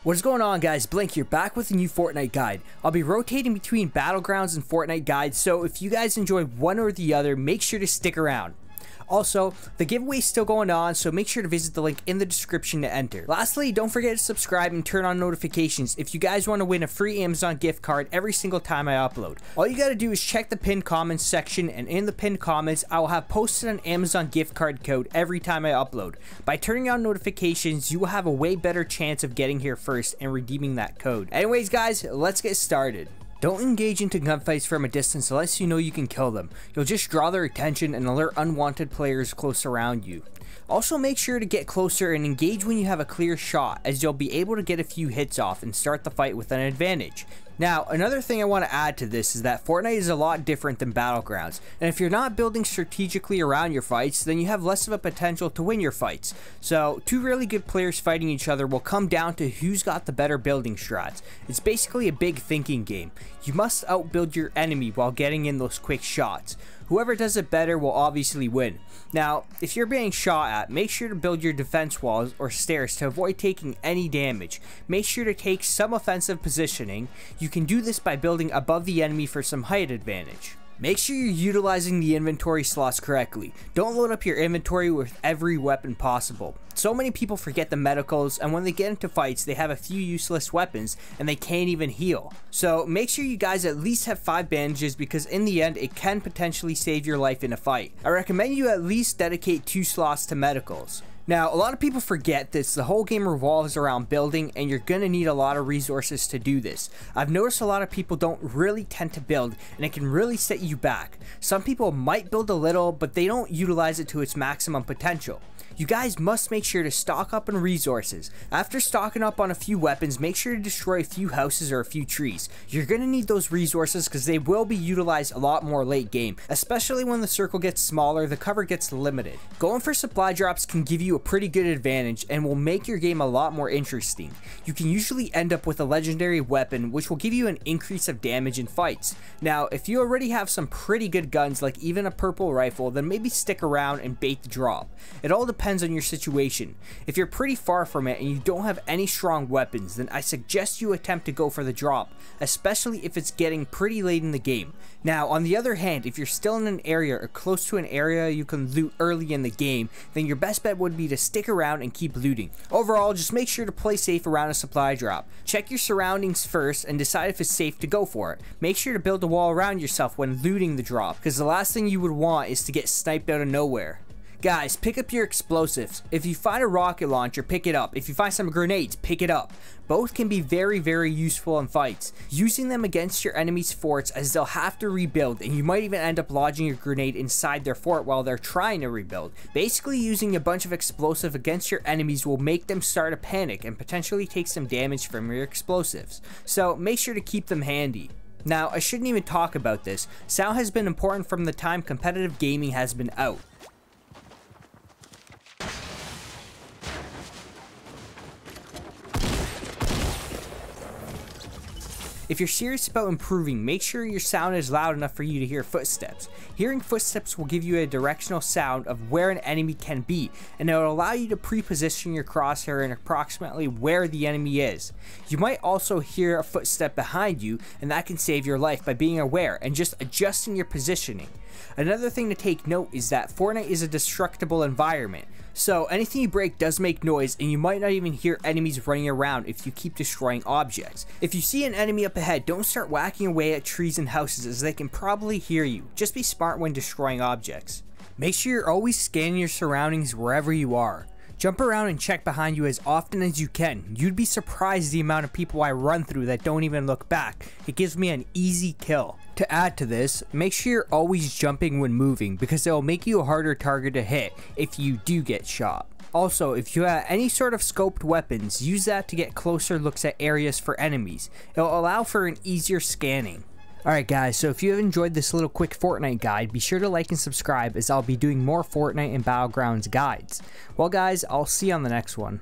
What is going on, guys? Blink here, back with a new Fortnite guide. I'll be rotating between Battlegrounds and Fortnite guides, so if you guys enjoy one or the other, make sure to stick around. Also, the giveaway is still going on, so make sure to visit the link in the description to enter. Lastly, don't forget to subscribe and turn on notifications if you guys want to win a free Amazon gift card every single time I upload. All you gotta do is check the pinned comments section, and in the pinned comments, I will have posted an Amazon gift card code every time I upload. By turning on notifications, you will have a way better chance of getting here first and redeeming that code. Anyways, guys, let's get started. Don't engage into gunfights from a distance unless you know you can kill them. You'll just draw their attention and alert unwanted players close around you. Also, make sure to get closer and engage when you have a clear shot, as you'll be able to get a few hits off and start the fight with an advantage. Now, another thing I want to add to this is that Fortnite is a lot different than Battlegrounds, and if you're not building strategically around your fights, then you have less of a potential to win your fights. So, two really good players fighting each other will come down to who's got the better building strats. It's basically a big thinking game. You must outbuild your enemy while getting in those quick shots. Whoever does it better will obviously win. Now, if you're being shot at, make sure to build your defense walls or stairs to avoid taking any damage. Make sure to take some offensive positioning. You can do this by building above the enemy for some height advantage. Make sure you're utilizing the inventory slots correctly. Don't load up your inventory with every weapon possible. So many people forget the medicals, and when they get into fights, they have a few useless weapons and they can't even heal. So make sure you guys at least have 5 bandages, because in the end, it can potentially save your life in a fight. I recommend you at least dedicate 2 slots to medicals. Now, a lot of people forget this. The whole game revolves around building, and you're gonna need a lot of resources to do this. I've noticed a lot of people don't really tend to build, and it can really set you back. Some people might build a little, but they don't utilize it to its maximum potential. You guys must make sure to stock up on resources. After stocking up on a few weapons, make sure to destroy a few houses or a few trees. You're gonna need those resources because they will be utilized a lot more late game, especially when the circle gets smaller, the cover gets limited. Going for supply drops can give you a pretty good advantage and will make your game a lot more interesting. You can usually end up with a legendary weapon, which will give you an increase of damage in fights. Now, if you already have some pretty good guns, like even a purple rifle, then maybe stick around and bait the drop. It all depends on your situation. If you're pretty far from it and you don't have any strong weapons, then I suggest you attempt to go for the drop, especially if it's getting pretty late in the game. Now, on the other hand, if you're still in an area or close to an area you can loot early in the game, then your best bet would be to stick around and keep looting. Overall, just make sure to play safe around a supply drop. Check your surroundings first and decide if it's safe to go for it. Make sure to build a wall around yourself when looting the drop, because the last thing you would want is to get sniped out of nowhere. Guys, pick up your explosives. If you find a rocket launcher, pick it up. If you find some grenades, pick it up. Both can be very useful in fights. Using them against your enemy's forts, as they'll have to rebuild, and you might even end up lodging your grenade inside their fort while they're trying to rebuild. Basically, using a bunch of explosive against your enemies will make them start a panic and potentially take some damage from your explosives. So make sure to keep them handy. Now, I shouldn't even talk about this. Sound has been important from the time competitive gaming has been out. If you're serious about improving, make sure your sound is loud enough for you to hear footsteps. Hearing footsteps will give you a directional sound of where an enemy can be, and it will allow you to pre-position your crosshair in approximately where the enemy is. You might also hear a footstep behind you, and that can save your life by being aware and just adjusting your positioning. Another thing to take note is that Fortnite is a destructible environment, so anything you break does make noise, and you might not even hear enemies running around if you keep destroying objects. If you see an enemy up ahead, don't start whacking away at trees and houses, as they can probably hear you. Just be smart when destroying objects. Make sure you're always scanning your surroundings wherever you are. Jump around and check behind you as often as you can. You'd be surprised the amount of people I run through that don't even look back. It gives me an easy kill. To add to this, make sure you're always jumping when moving, because it will make you a harder target to hit if you do get shot. Also, if you have any sort of scoped weapons, use that to get closer looks at areas for enemies. It will allow for an easier scanning. Alright guys, so if you have enjoyed this little quick Fortnite guide, be sure to like and subscribe, as I'll be doing more Fortnite and Battlegrounds guides. Well guys, I'll see you on the next one.